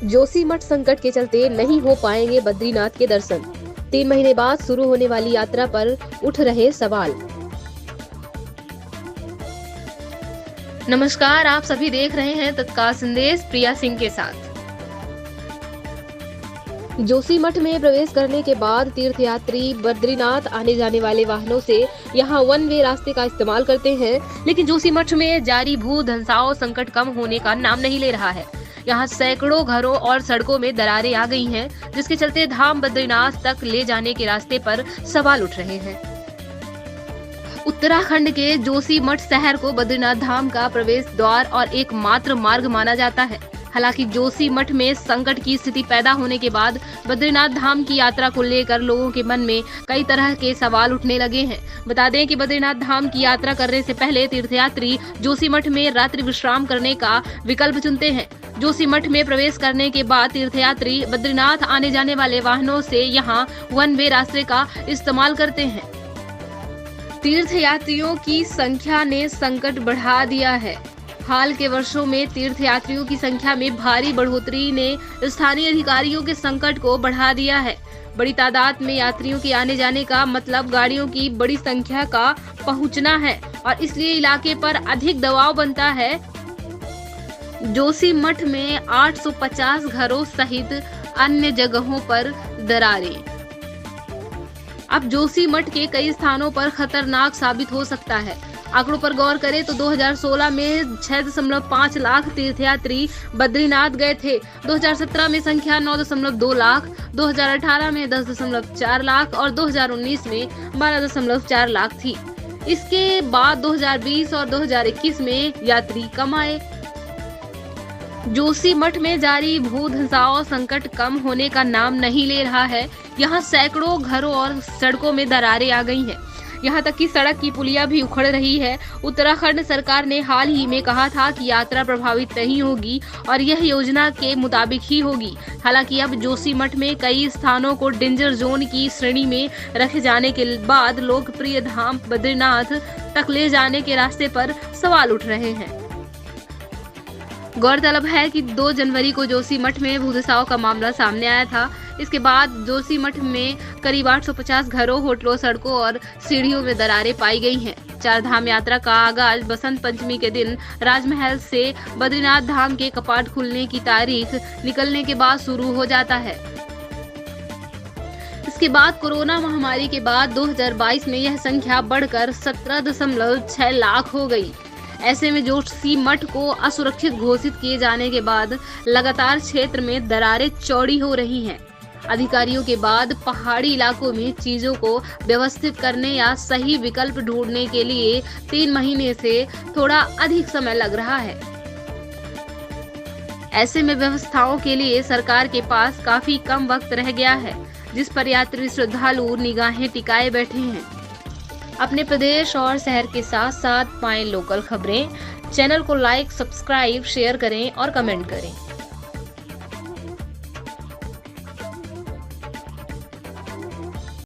जोशीमठ संकट के चलते नहीं हो पाएंगे बद्रीनाथ के दर्शन। 3 महीने बाद शुरू होने वाली यात्रा पर उठ रहे सवाल। नमस्कार, आप सभी देख रहे हैं तत्काल संदेश प्रिया सिंह के साथ। जोशीमठ में प्रवेश करने के बाद तीर्थयात्री बद्रीनाथ आने जाने वाले वाहनों से यहां वन वे रास्ते का इस्तेमाल करते हैं, लेकिन जोशीमठ में जारी भू धंसाव संकट कम होने का नाम नहीं ले रहा है। यहां सैकड़ों घरों और सड़कों में दरारें आ गई हैं, जिसके चलते धाम बद्रीनाथ तक ले जाने के रास्ते पर सवाल उठ रहे हैं। उत्तराखंड के जोशीमठ शहर को बद्रीनाथ धाम का प्रवेश द्वार और एकमात्र मार्ग माना जाता है। हालांकि जोशीमठ में संकट की स्थिति पैदा होने के बाद बद्रीनाथ धाम की यात्रा को लेकर लोगों के मन में कई तरह के सवाल उठने लगे हैं। बता दें कि बद्रीनाथ धाम की यात्रा करने से पहले तीर्थयात्री जोशीमठ में रात्रि विश्राम करने का विकल्प चुनते हैं। जोशीमठ में प्रवेश करने के बाद तीर्थयात्री बद्रीनाथ आने जाने वाले वाहनों से यहां वन वे रास्ते का इस्तेमाल करते हैं। तीर्थयात्रियों की संख्या ने संकट बढ़ा दिया है। हाल के वर्षों में तीर्थयात्रियों की संख्या में भारी बढ़ोतरी ने स्थानीय अधिकारियों के संकट को बढ़ा दिया है। बड़ी तादाद में यात्रियों के आने जाने का मतलब गाड़ियों की बड़ी संख्या का पहुंचना है और इसलिए इलाके पर अधिक दबाव बनता है। जोशीमठ में 850 घरों सहित अन्य जगहों पर दरारें। अब जोशीमठ के कई स्थानों पर खतरनाक साबित हो सकता है। आंकड़ों पर गौर करें तो 2016 में 6.5 लाख तीर्थयात्री बद्रीनाथ गए थे। 2017 में संख्या 9.2 लाख, 2018 में 10.4 लाख और 2019 में 12.4 लाख थी। इसके बाद 2020 और 2021 में यात्री कम आए। जोशीमठ में जारी भू धंसाव संकट कम होने का नाम नहीं ले रहा है। यहाँ सैकड़ों घरों और सड़कों में दरारें आ गई हैं। यहाँ तक कि सड़क की पुलिया भी उखड़ रही है। उत्तराखंड सरकार ने हाल ही में कहा था कि यात्रा प्रभावित नहीं होगी और यह योजना के मुताबिक ही होगी। हालांकि अब जोशीमठ में कई स्थानों को डेंजर जोन की श्रेणी में रखे जाने के बाद लोकप्रिय धाम बद्रीनाथ तक ले जाने के रास्ते पर सवाल उठ रहे हैं। गौरतलब है कि 2 जनवरी को जोशीमठ में भूधसाव का मामला सामने आया था। इसके बाद जोशीमठ में करीब 850 घरों, होटलों, सड़कों और सीढ़ियों में दरारें पाई गई हैं। 4 धाम यात्रा का आगाज बसंत पंचमी के दिन राजमहल से बद्रीनाथ धाम के कपाट खुलने की तारीख निकलने के बाद शुरू हो जाता है। इसके बाद कोरोना महामारी के बाद 2022 में यह संख्या बढ़कर 17.6 लाख हो गई। ऐसे में जोशीमठ को असुरक्षित घोषित किए जाने के बाद लगातार क्षेत्र में दरारें चौड़ी हो रही हैं। अधिकारियों के बाद पहाड़ी इलाकों में चीजों को व्यवस्थित करने या सही विकल्प ढूंढने के लिए 3 महीने से थोड़ा अधिक समय लग रहा है। ऐसे में व्यवस्थाओं के लिए सरकार के पास काफी कम वक्त रह गया है, जिस पर यात्री श्रद्धालु निगाहें टिकाए बैठे हैं। अपने प्रदेश और शहर के साथ साथ पाएं लोकल खबरें। चैनल को लाइक, सब्सक्राइब, शेयर करें और कमेंट करें।